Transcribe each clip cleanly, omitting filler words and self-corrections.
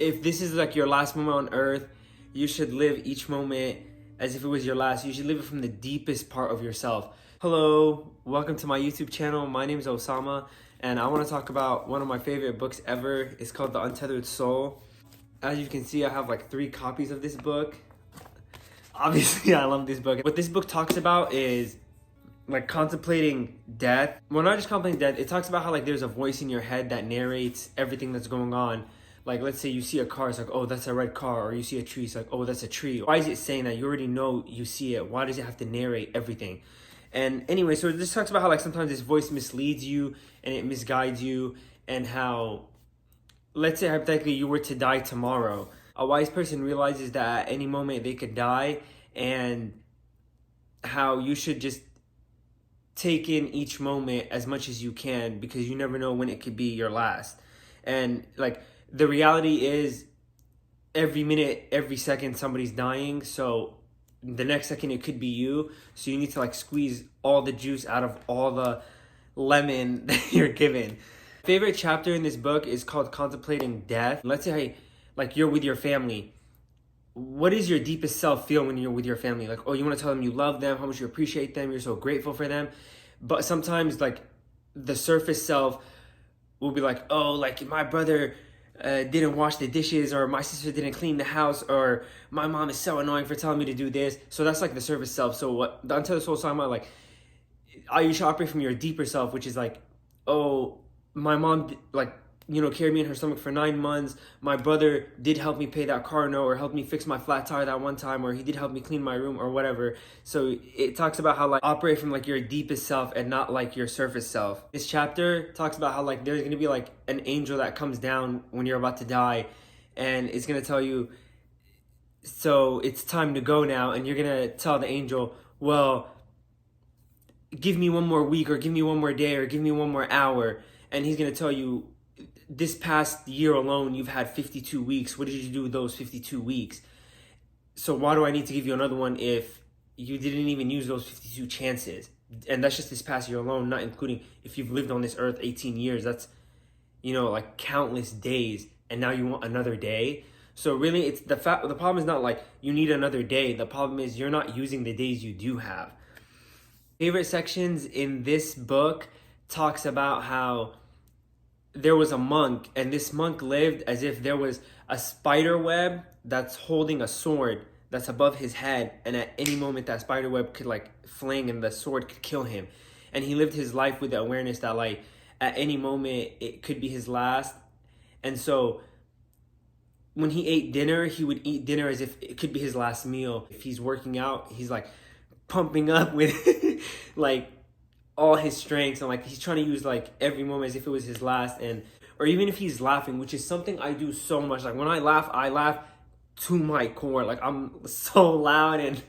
if this is like your last moment on earth, you should live each moment as if it was your last. You should live it from the deepest part of yourself. Hello, welcome to my YouTube channel. My name is Osama, and I want to talk about one of my favorite books ever. It's called The Untethered Soul. As you can see, I have like 3 copies of this book. Obviously, I love this book. What this book talks about is like contemplating death. Well, not just contemplating death, it talks about how like there's a voice in your head that narrates everything that's going on. Like, let's say you see a car, it's like, oh, that's a red car. Or you see a tree, it's like, oh, that's a tree. Why is it saying that? You already know you see it. Why does it have to narrate everything? And anyway, so this talks about how like sometimes this voice misleads you and it misguides you, and how, let's say hypothetically you were to die tomorrow. A wise person realizes that at any moment they could die, and how you should just take in each moment as much as you can, because you never know when it could be your last. And like the reality is every minute, every second somebody's dying, so the next second it could be you. So you need to like squeeze all the juice out of all the lemon that you're given. Favorite chapter in this book is called Contemplating Death. Let's say like you're with your family. What does your deepest self feel when you're with your family? Like, oh, you want to tell them you love them, how much you appreciate them, you're so grateful for them. But sometimes like the surface self will be like, oh, like my brother didn't wash the dishes, or my sister didn't clean the house, or my mom is so annoying for telling me to do this. So that's like the surface self. So what the Untethered Soul is talking about, like, you should operate from your deeper self, which is like, oh, my mom like, you know, carried me in her stomach for 9 months. My brother did help me pay that car note, or help me fix my flat tire that one time, or he did help me clean my room, or whatever. So it talks about how like operate from like your deepest self and not like your surface self. This chapter talks about how like there's gonna be like an angel that comes down when you're about to die, and it's gonna tell you, so it's time to go now. And you're gonna tell the angel, well, give me 1 more week, or give me 1 more day, or give me 1 more hour. And he's gonna tell you, this past year alone, you've had 52 weeks. What did you do with those 52 weeks? So why do I need to give you another one if you didn't even use those 52 chances? And that's just this past year alone, not including if you've lived on this earth 18 years. That's, you know, like countless days. And now you want another day. So really, it's the problem is not like you need another day. The problem is you're not using the days you do have. Favorite sections in this book talks about how there was a monk, and this monk lived as if there was a spider web that's holding a sword that's above his head, and at any moment that spider web could like fling and the sword could kill him. And he lived his life with the awareness that like at any moment it could be his last. And so when he ate dinner, he would eat dinner as if it could be his last meal. If he's working out, he's like pumping up with like all his strengths, and like he's trying to use like every moment as if it was his last. And or even if he's laughing, which is something I do so much. Like when I laugh to my core. Like I'm so loud and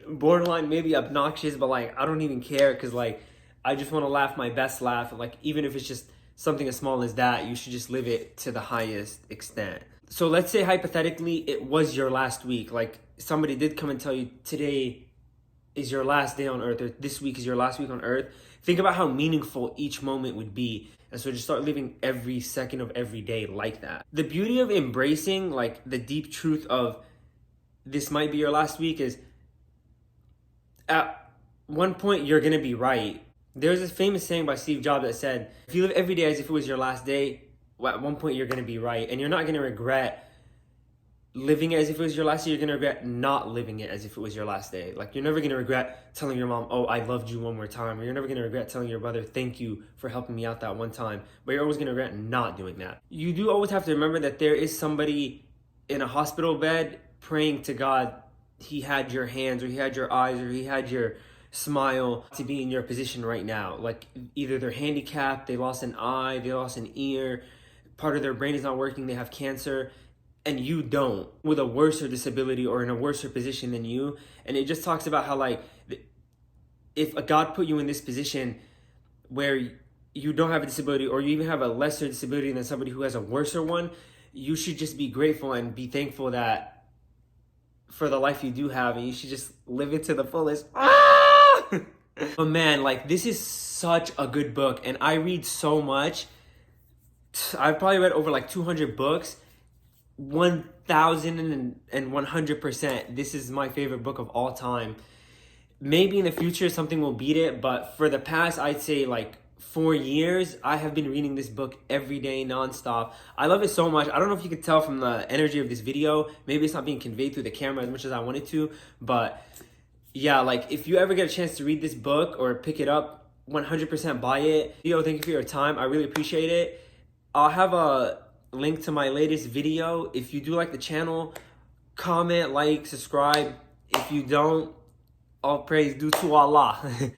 borderline maybe obnoxious, but like I don't even care, because like I just want to laugh my best laugh. And like even if it's just something as small as that, you should just live it to the highest extent. So let's say hypothetically it was your last week. Like somebody did come and tell you today is your last day on earth, or this week is your last week on earth. Think about how meaningful each moment would be. And so just start living every second of every day like that. The beauty of embracing like the deep truth of this might be your last week is at one point you're gonna be right. There's this famous saying by Steve Jobs that said, if you live every day as if it was your last day, at one point you're gonna be right. And you're not gonna regret living it as if it was your last day. You're gonna regret not living it as if it was your last day. Like you're never gonna regret telling your mom, oh, I loved you 1 more time. Or you're never gonna regret telling your brother, thank you for helping me out that one time. But you're always gonna regret not doing that. You do always have to remember that there is somebody in a hospital bed praying to God he had your hands, or he had your eyes, or he had your smile to be in your position right now. Like either they're handicapped, they lost an eye, they lost an ear, part of their brain is not working, they have cancer, and you don't, with a worser disability or in a worser position than you. And it just talks about how like if a God put you in this position where you don't have a disability, or you even have a lesser disability than somebody who has a worser one, you should just be grateful and be thankful that for the life you do have, and you should just live it to the fullest. But man, like this is such a good book, and I read so much. I've probably read over like 200 books, 1,100%. This is my favorite book of all time. Maybe in the future something will beat it, but for the past, I'd say like 4 years, I have been reading this book every day, nonstop. I love it so much. I don't know if you could tell from the energy of this video. Maybe it's not being conveyed through the camera as much as I wanted to, but yeah, like if you ever get a chance to read this book or pick it up, 100% buy it. Yo, thank you for your time. I really appreciate it. I'll have a link to my latest video. If you do like the channel, comment, like, subscribe. If you don't, all praise due to Allah.